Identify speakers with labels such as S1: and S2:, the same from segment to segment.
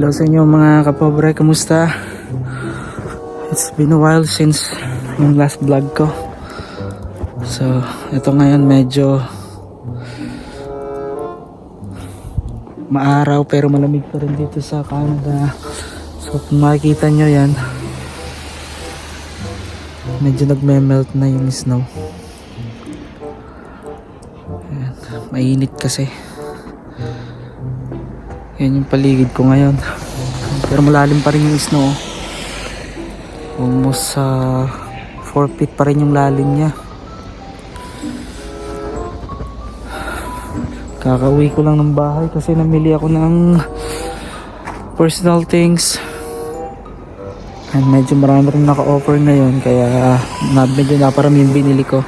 S1: Hello sa inyo mga kapobre, kamusta? It's been a while since yung last vlog ko. So, ito ngayon medyo maaraw pero malamig pa rin dito sa Canada. So, kung makikita nyo yan, medyo nagme-melt na yung snow. Ayan, mainit kasi. Yan yung paligid ko ngayon. Pero malalim pa rin yung snow. Almost 4 feet pa rin yung lalim niya. Kakauwi ko lang ng bahay kasi namili ako ng personal things. And medyo marami rin naka-offer ngayon kaya medyo naparami yung binili ko.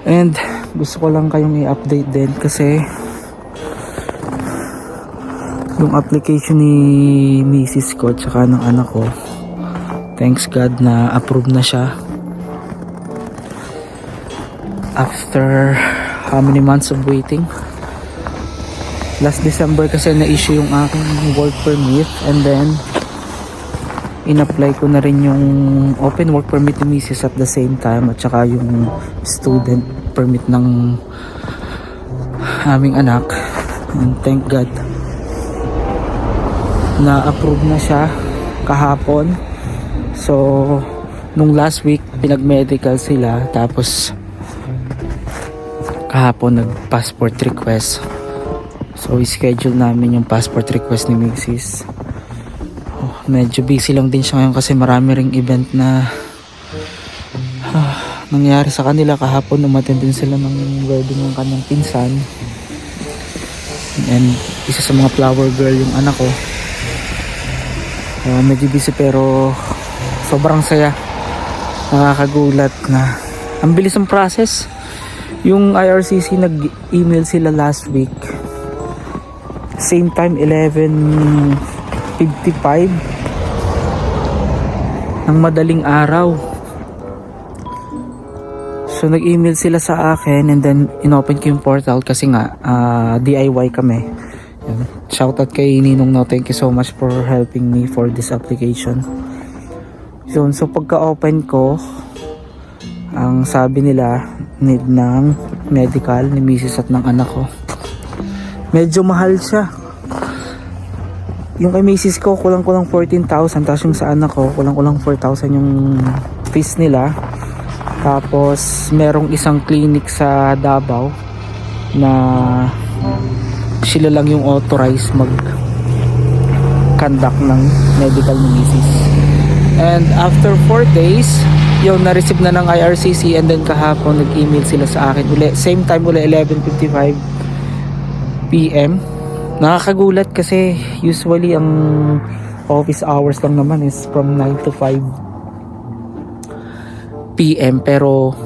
S1: And gusto ko lang kayong i-update din kasi yung application ni Mrs. ko tsaka ng anak ko, thanks God na approve na siya after how many months of waiting. Last December kasi na-issue yung aking work permit and then in-apply ko na rin yung open work permit ni Mrs. at the same time at saka yung student permit ng aming anak. And thank God na-approve na siya kahapon. So nung last week pinag-medical sila, tapos kahapon nag-passport request. So i-schedule namin yung passport request ni Mrs. Medyo busy lang din siya ngayon kasi marami ring event na nangyari sa kanila. Kahapon umattend din sila ng wedding ng kanyang pinsan, and isa sa mga flower girl yung anak ko. Medyo busy pero sobrang saya. Nakakagulat na ang bilis ng process. Yung IRCC nag-email sila last week, same time 11:55 ng madaling araw. So nag-email sila sa akin and then inopen ko yung portal kasi nga DIY kami. Shoutout kay Ninong No, thank you so much for helping me for this application. So pagka-open ko, ang sabi nila need ng medical ni Mrs. at ng anak ko. Medyo mahal siya. Yung kay Mrs. ko kulang-kulang 14,000, tapos yung sa anak ko kulang-kulang 4,000 yung fees nila. Tapos merong isang clinic sa Davao na sila lang yung authorized mag-conduct ng medical ni Mrs. And after 4 days, yung na-receive na ng IRCC, and then kahapon nag-email sila sa akin uli, same time uli 11:55 PM. Nakakagulat kasi usually ang office hours lang naman is from 9 to 5 PM, pero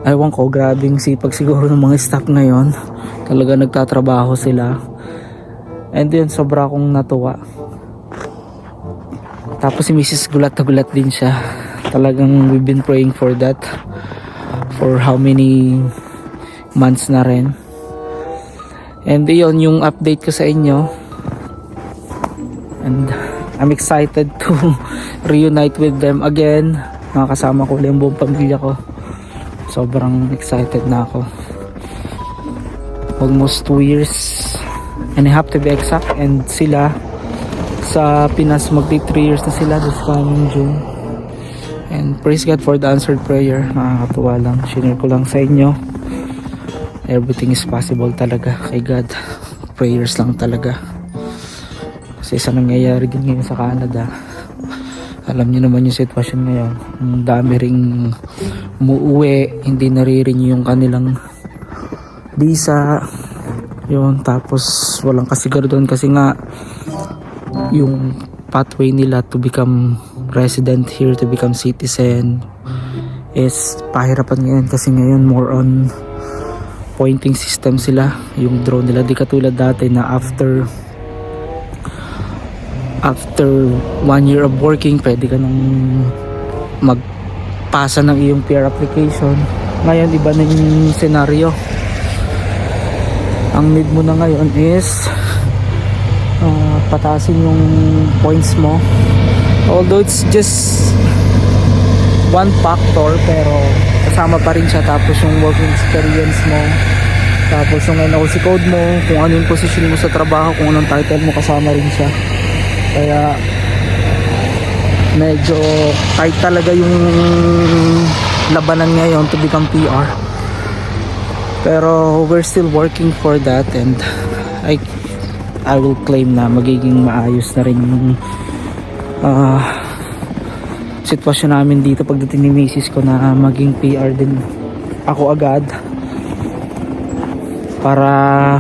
S1: ewan ko, grabing sipag siguro ng mga staff ngayon. Talaga nagtatrabaho sila. And then sobra akong natuwa. Tapos si Mrs. gulat na gulat din siya. Talagang we've been praying for that for how many months na rin. And yun yung update ko sa inyo. And I'm excited to reunite with them again. Makakasama ko ulit yung buong pamilya ko. Sobrang excited na ako. Almost 2 years and a half to be exact. And sila sa Pinas magti 3 years na sila this coming June. And praise God for the answered prayer. Nakakatuwa lang. Share ko lang sa inyo. Everything is possible talaga kay God. Prayers lang talaga. Kasi sa nangyayari din ngayon sa Canada, alam niyo naman yung sitwasyon ngayon. Ang dami ring umuwi, hindi nare-renew yung kanilang visa. Yun, tapos walang kasiguraduhan kasi nga yung pathway nila to become resident here, to become citizen, is pahirapan ngayon kasi ngayon more on pointing system sila. Yung drone nila, di katulad dati na after 1 year of working pwede ka nang magpasa ng iyong PR application. Ngayon iba na yung senaryo. Ang need mo na ngayon is pataasin yung points mo. Although it's just one factor, pero kasama pa rin siya. Tapos yung working experience mo, tapos yung NOC code mo, kung ano yung position mo sa trabaho, kung anong title mo, kasama rin siya. Kaya medyo tight talaga yung labanan ngayon to become PR. Pero we're still working for that, and I will claim na magiging maayos na rin yung sitwasyon namin dito pagdating ni misis ko na maging PR din ako agad, para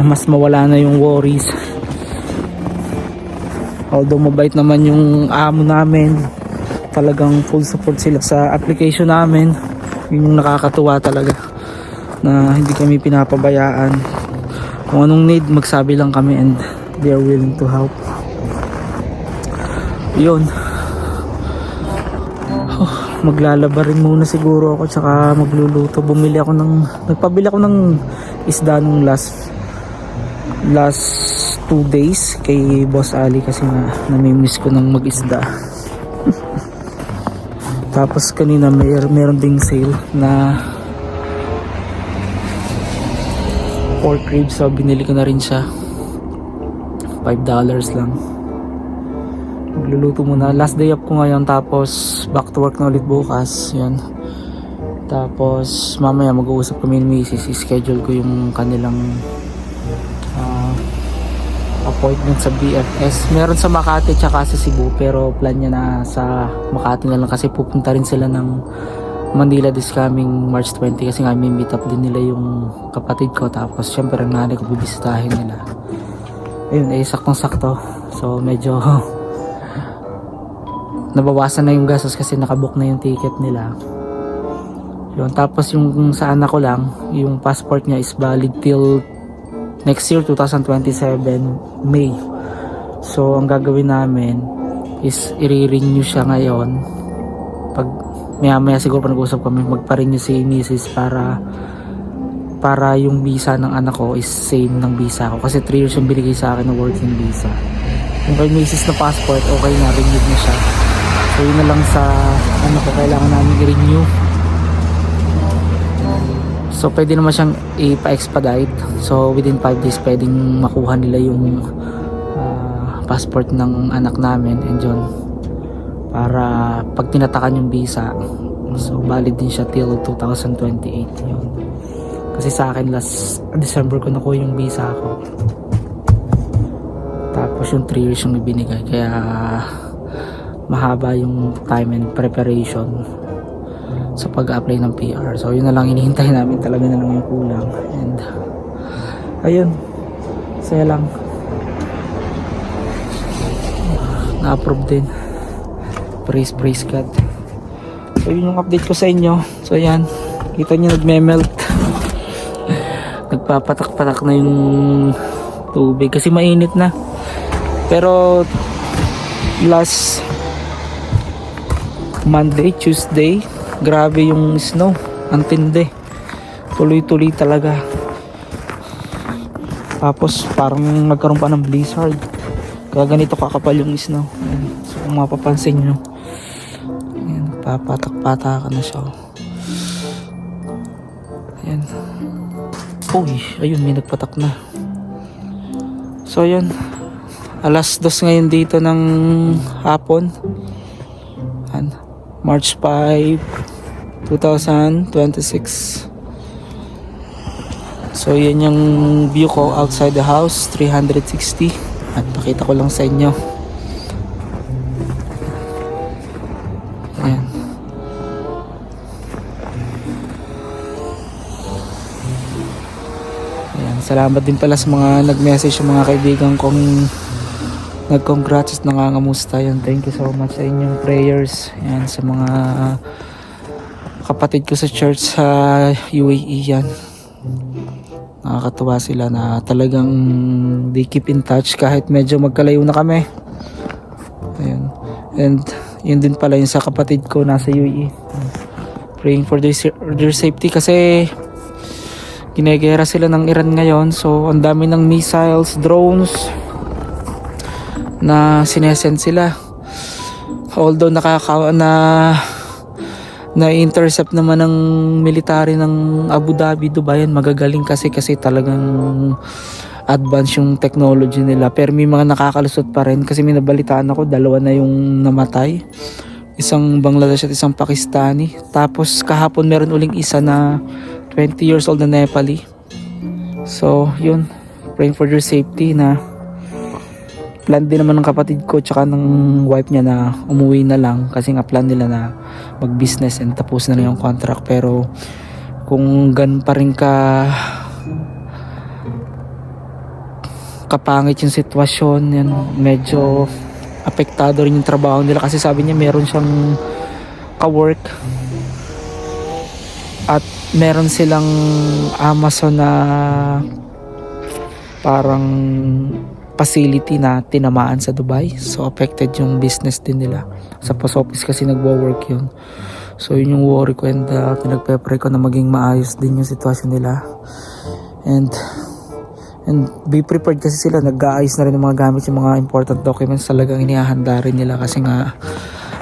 S1: mas mawala na yung worries. Although mabait naman yung amo namin, talagang full support sila sa application namin. Yun yung nakakatuwa talaga, na hindi kami pinapabayaan. Kung anong need, magsabi lang kami and they are willing to help. Yun. Maglalaba rin muna siguro ako, tsaka magluluto. Nagpabili ako ng isda nung last 2 days kay Boss Ali, kasi namimiss ko ng mag-isda. Tapos kanina meron ding sale na pork ribs, so binili ko na rin siya. $5 lang. Magluluto muna. Last day up ko ngayon, tapos back to work na ulit bukas. Yan. Tapos mamaya mag-uusap kami ni Mrs. I-schedule ko yung kanilang appointment sa BFS. Meron sa Makati tsaka sa Cebu, pero plan niya na sa Makati na lang, kasi pupunta rin sila ng Manila this coming March 20, kasi nga may meet up din nila yung kapatid ko. Tapos syempre ang nanay ko bibisitahin nila. Ayun, saktong sakto. So medyo nabawasan na yung gastos kasi nakabook na yung ticket nila. Yun. Tapos yung sa anak ko lang, yung passport niya is valid till next year 2027 May. So ang gagawin namin is i-renew siya ngayon. Pag maya siguro pa nag-usap kami, magpa-renew si Mrs. para yung visa ng anak ko is same ng visa ko, kasi 3 years yung binigay sa akin na working visa. Yung kay Mrs. na passport, okay na, renewed na siya. So yun na lang sa anak ko, kailangan namin i-renew. So pwede naman siyang ipa-expedite. So within 5 days pwedeng makuha nila yung passport ng anak namin, and yun, para pag tinatakan yung visa, so valid din siya till 2028. Yun. Kasi sa akin last December ko nakuha yung visa ko. Tapos yung 3 years yung ibinigay, kaya mahaba yung time and preparation sa pag-apply ng PR. So yun na lang hinihintay namin, talaga na lang yung kulang. And ayun, saya lang, na-approve din. Praise God. So yun yung update ko sa inyo. So yan, kita nyo nagme-melt. Nagpapatak-patak na yung tubig kasi mainit na. Pero last Monday, Tuesday, grabe yung snow. Ang tindi. Tuloy-tuloy talaga. Tapos parang nagkaroon pa ng blizzard. Kaya ganito kakapal yung snow. Ayan. So kung mapapansin nyo, ayan, papatak-patakan na siya. Ayan. Uy, ayun, may nagpatak na. So ayan, alas 2 ngayon dito ng hapon. Ayan. March 5, 2026. So yan yung view ko outside the house, 360. At pakita ko lang sa inyo. Ayan. Ayan. Salamat din pala sa mga nag-message, yung mga kaibigan kong nag-congrats at nangangamusta. Yan, thank you so much sa inyong prayers. Yan, sa mga kapatid ko sa church sa UAE. Yan, nakakatuwa sila na talagang they keep in touch kahit medyo magkalayo na kami. Ayun. And yun din pala yung sa kapatid ko nasa UAE, praying for their safety, kasi ginegera sila ng Iran ngayon. So ang dami ng missiles, drones, na sinesend sila. Although na-intercept naman ng military ng Abu Dhabi, Dubai, yan magagaling kasi talagang advance yung technology nila. Pero may mga nakakalusot pa rin kasi may nabalitaan ako, 2 na yung namatay. Isang Bangladesh at isang Pakistani. Tapos kahapon meron uling isa na 20 years old na Nepali. So yun, praying for their safety. Na plan din naman ng kapatid ko tsaka ng wife niya na umuwi na lang kasi nga plan nila na mag business and tapos na yung contract. Pero kung gan pa rin kapangit yung sitwasyon, yan, medyo apektado rin yung trabaho nila kasi sabi niya meron siyang ka-work at meron silang Amazon na parang facility na tinamaan sa Dubai, so affected yung business din nila. Sa post office kasi nagwo-work yun, so yun yung worry ko, and pinagpe-pray ko na maging maayos din yung sitwasyon nila. And be prepared kasi sila, nag-aayos na rin ng mga gamit, yung mga important documents talagang inihahanda rin nila kasi nga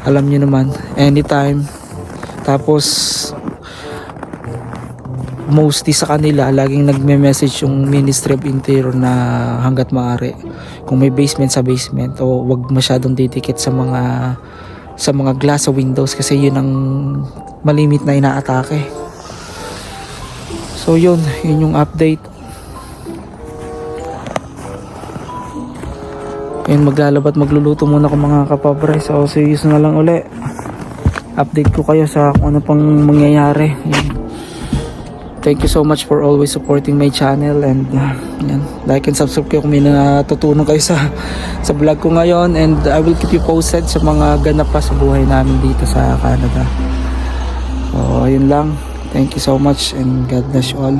S1: alam nyo naman anytime. Tapos mostly sa kanila laging nagme-message yung Ministry of Interior na hanggat maaari kung may basement sa basement, o wag masyadong didikit sa mga glass sa windows kasi yun ang malimit na inaatake. So yun yung update. Yun, maglalabat, magluluto muna ako mga kapobre. So see you na lang uli. Update ko kayo sa kung ano pang mangyayari. Yun. Thank you so much for always supporting my channel, and yan, like and subscribe kayo kung may natutunan kayo sa vlog ko ngayon, and I will keep you posted sa mga ganap pa sa buhay namin dito sa Canada. So ayun lang. Thank you so much and God bless you all.